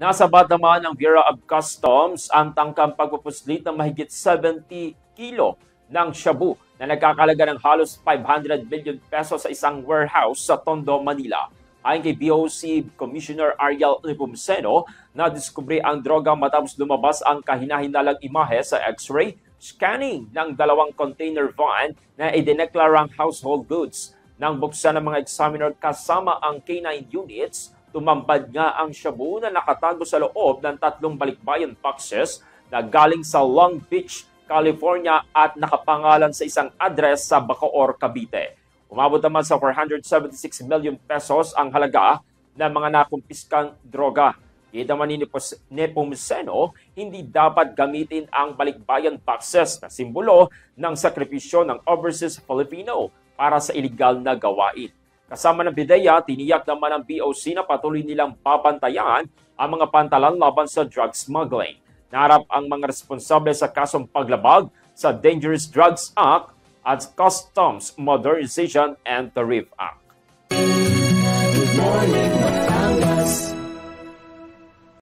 Nasabat naman ng Bureau of Customs ang tangkang pagpupuslit ng mahigit 70 kilo ng shabu na nagkakalaga ng halos 500 billion pesos sa isang warehouse sa Tondo, Manila. Ayon kay BOC Commissioner Ariel Nepomuceno, nadiskubre ang droga matapos lumabas ang kahinahinalang imahe sa X-ray scanning ng dalawang container van na idineklarang household goods. Nang buksan ng mga examiner kasama ang K9 units, tumambad nga ang shabu na nakatago sa loob ng 3 balikbayan boxes na galing sa Long Beach, California at nakapangalan sa isang address sa Bacoor, Cavite. Umabot naman sa 476 million pesos ang halaga ng mga nakumpiskang droga. Kita man ni Nepomuceno, hindi dapat gamitin ang balikbayan boxes na simbolo ng sakripisyo ng overseas Filipino para sa iligal na gawain. Kasama ng PIDEA, tiniyak naman ng BOC na patuloy nilang babantayan ang mga pantalan laban sa drug smuggling. Naharap ang mga responsable sa kasong paglabag sa Dangerous Drugs Act at Customs Modernization and Tariff Act.